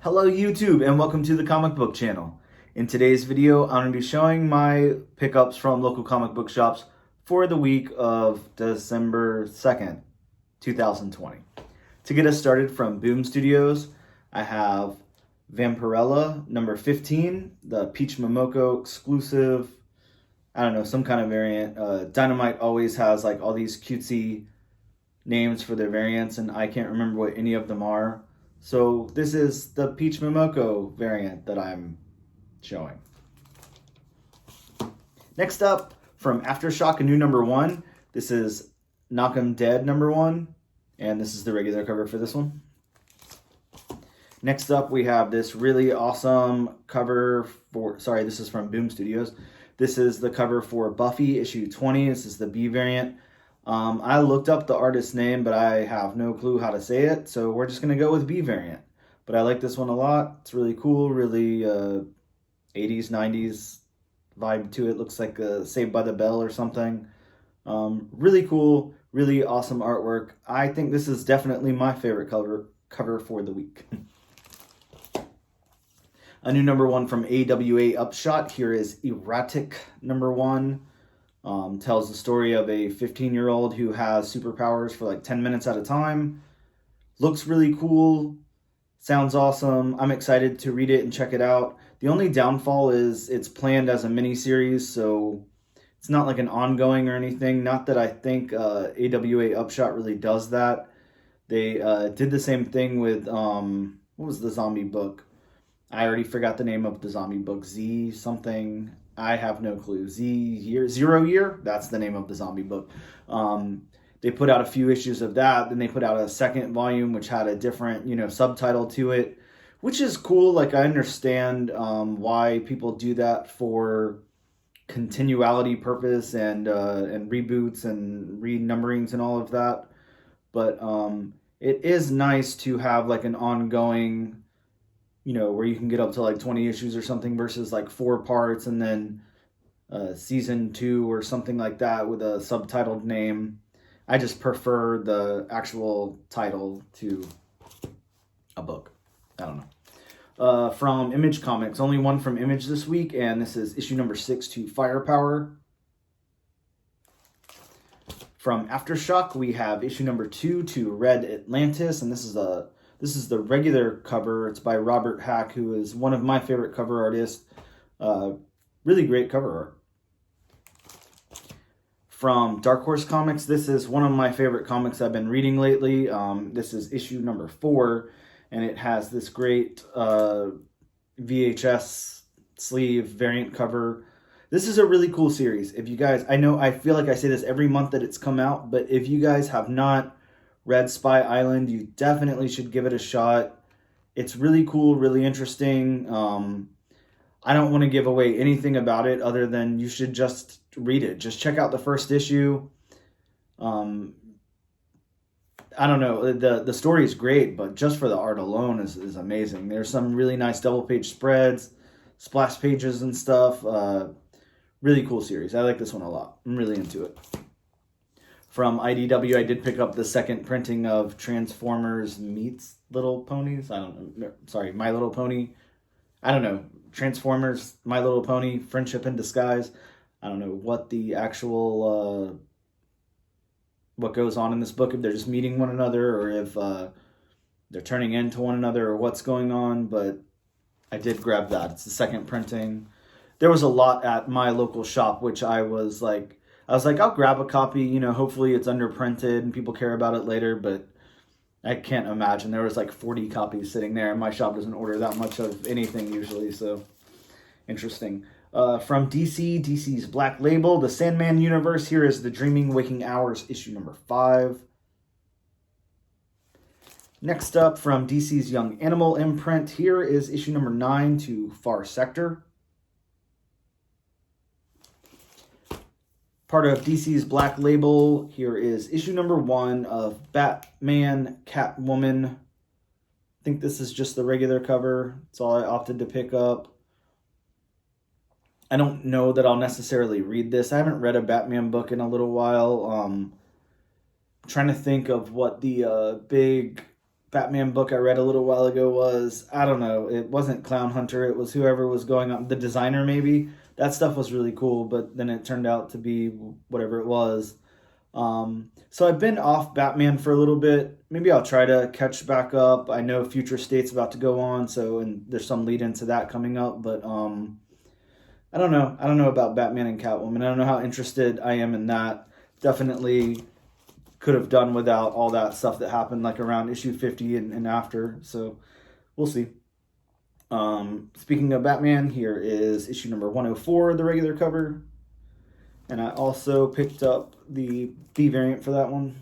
Hello YouTube and welcome to the comic book channel. In today's video, I'm going to be showing my pickups from local comic book shops for the week of December 2nd, 2020. To get us started from Boom Studios, I have Vampirella number 15, the Peach Momoko exclusive, I don't know, some kind of variant. Dynamite always has like all these cutesy names for their variants and I can't remember what any of them are. So this is the Peach Momoko variant that I'm showing. Next up, from Aftershock, a new number 1. This is Knock 'em Dead number 1. And this is the regular cover for this one. Next up, we have this really awesome cover for, this is from Boom Studios. This is the cover for Buffy Issue 20. This is the B variant. I looked up the artist's name, but I have no clue how to say it, so we're just going to go with B variant. But I like this one a lot. It's really cool, really 80s, 90s vibe to it. Looks like Saved by the Bell or something. Really cool, really awesome artwork. I think this is definitely my favorite cover for the week. A new number 1 from AWA Upshot. Here is Erratic number 1. Tells the story of a 15-year-old who has superpowers for like 10 minutes at a time. Looks really cool. Sounds awesome. I'm excited to read it and check it out. The only downfall is it's planned as a mini-series, so it's not like an ongoing or anything. Not that I think AWA Upshot really does that. They did the same thing with, what was the zombie book? I already forgot the name of the zombie book. Z something. I have no clue. Zero Year? That's the name of the zombie book. They put out a few issues of that. Then they put out a second volume, which had a different, subtitle to it, which is cool. Like, I understand why people do that for continuality purpose and reboots and renumberings and all of that. But it is nice to have, like, an ongoing, where you can get up to like 20 issues or something versus like 4 parts and then season 2 or something like that with a subtitled name. I just prefer the actual title to a book. I don't know. From Image Comics, only one from Image this week, and this is issue number 6 to Firepower. From Aftershock, we have issue number 2 to Red Atlantis, and this is the regular cover. It's by Robert Hack, who is one of my favorite cover artists. Really great cover art. From Dark Horse Comics, this is one of my favorite comics I've been reading lately. This is issue number 4, and it has this great VHS sleeve variant cover. This is a really cool series. If you guys, I feel like I say this every month that it's come out, but if you guys have not read Spy Island, you definitely should give it a shot. It's really cool, really interesting. I don't want to give away anything about it other than you should just read it. Just check out the first issue. I don't know, the story is great, but just for the art alone is amazing. There's some really nice double page spreads, splash pages and stuff. Really cool series. I like this one a lot. I'm really into it. From IDW, I did pick up the second printing of Transformers Meets Little Ponies. I don't know. Sorry, My Little Pony. I don't know. Transformers, My Little Pony, Friendship in Disguise. I don't know what the actual, what goes on in this book, if they're just meeting one another or if they're turning into one another or what's going on, but I did grab that. It's the second printing. There was a lot at my local shop, which I was like, I'll grab a copy, hopefully it's underprinted and people care about it later, but I can't imagine. There was like 40 copies sitting there, and my shop doesn't order that much of anything usually, so interesting. From DC's Black Label, the Sandman universe, here is the Dreaming Waking Hours, issue number 5. Next up, from DC's Young Animal imprint, here is issue number 9 to Far Sector. Part of DC's Black Label, here is issue number 1 of Batman, Catwoman. I think this is just the regular cover. That's all I opted to pick up. I don't know that I'll necessarily read this. I haven't read a Batman book in a little while. I'm trying to think of what the big Batman book I read a little while ago was, I don't know, it wasn't Clown Hunter, it was whoever was going on, the designer maybe. That stuff was really cool, but then it turned out to be whatever it was. So I've been off Batman for a little bit. Maybe I'll try to catch back up. I know Future State's about to go on, and there's some lead into that coming up, but I don't know. I don't know about Batman and Catwoman. I don't know how interested I am in that. Definitely could have done without all that stuff that happened like around issue 50 and after. So we'll see. Speaking of Batman, here is issue number 104, the regular cover. And I also picked up the B variant for that one.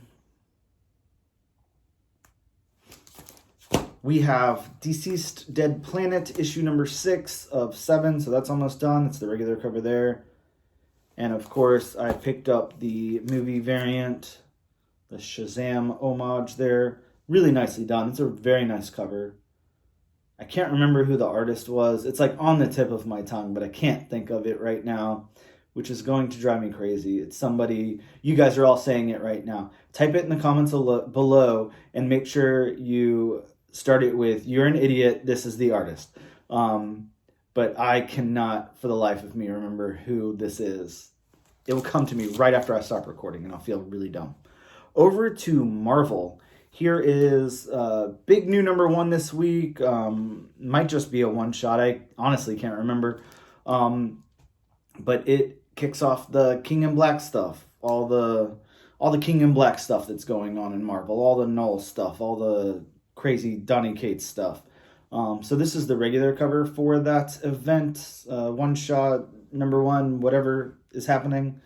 We have Deceased Dead Planet, issue number 6 of 7. So that's almost done. It's the regular cover there. And of course, I picked up the movie variant, the Shazam homage there. Really nicely done. It's a very nice cover. I can't remember who the artist was. It's like on the tip of my tongue, but I can't think of it right now, which is going to drive me crazy. It's somebody, you guys are all saying it right now. Type it in the comments below and make sure you start it with, "You're an idiot, this is the artist." But I cannot, for the life of me, remember who this is. It will come to me right after I stop recording, and I'll feel really dumb. Over to Marvel. Here is big new number 1 this week. Might just be a one-shot. I honestly can't remember. But it kicks off the King in Black stuff. All the King in Black stuff that's going on in Marvel. All the Null stuff. All the crazy Donny Cates stuff. So this is the regular cover for that event. One-shot, number 1, whatever is happening.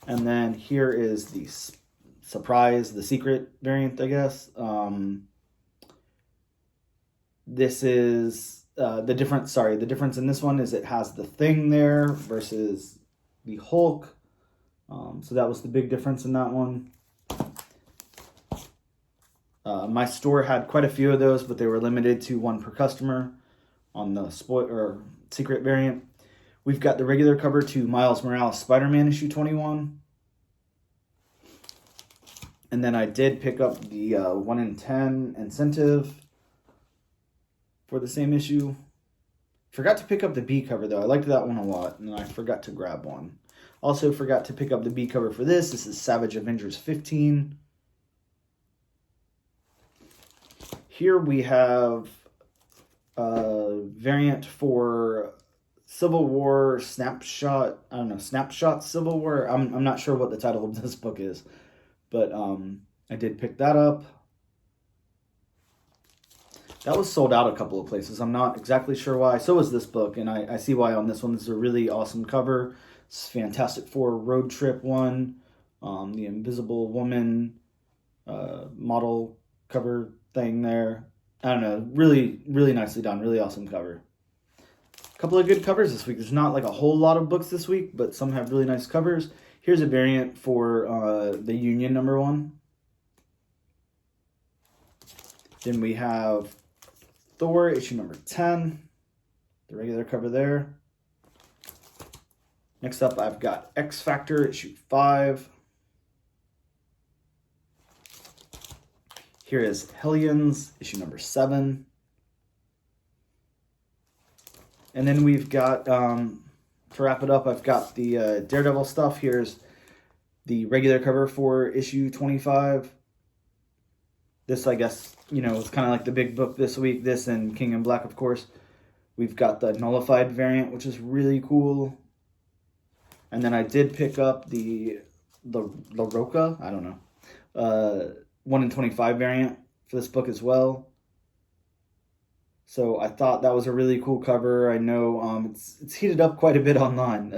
And then here is the surprise, the secret variant, I guess. This is the difference. Sorry, the difference in this one is it has the Thing there versus the Hulk. So that was the big difference in that one. My store had quite a few of those, but they were limited to 1 per customer on the secret variant. We've got the regular cover to Miles Morales Spider-Man issue 21. And then I did pick up the 1 in 10 incentive for the same issue. Forgot to pick up the B cover, though. I liked that one a lot, and I forgot to grab one. Also forgot to pick up the B cover for this. This is Savage Avengers 15. Here we have a variant for Civil War Snapshot. I don't know, Snapshot Civil War. I'm not sure what the title of this book is. But I did pick that up. That was sold out a couple of places. I'm not exactly sure why. So is this book, and I see why on this one. This is a really awesome cover. It's Fantastic Four road trip one. The Invisible Woman model cover thing there. I don't know. Really, really nicely done. Really awesome cover. A couple of good covers this week. There's not like a whole lot of books this week, but some have really nice covers. Here's a variant for the Union number 1. Then we have Thor issue number 10. The regular cover there. Next up, I've got X Factor issue 5. Here is Hellions issue number 7. And then we've got... to wrap it up, I've got the Daredevil stuff. Here's the regular cover for issue 25. This, I guess, is kind of like the big book this week. This and King in Black, of course. We've got the nullified variant, which is really cool. And then I did pick up the La Roca, I don't know, 1 in 25 variant for this book as well. So I thought that was a really cool cover. I know it's heated up quite a bit online.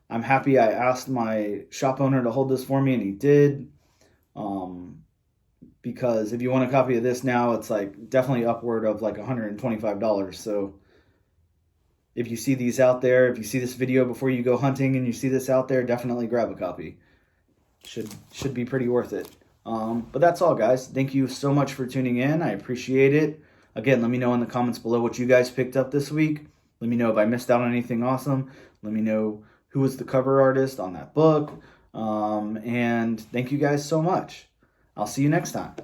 I'm happy I asked my shop owner to hold this for me, and he did. Because if you want a copy of this now, it's like definitely upward of like $125. So if you see these out there, if you see this video before you go hunting and you see this out there, definitely grab a copy. Should be pretty worth it. But that's all, guys. Thank you so much for tuning in. I appreciate it. Again, let me know in the comments below what you guys picked up this week. Let me know if I missed out on anything awesome. Let me know who was the cover artist on that book. And thank you guys so much. I'll see you next time.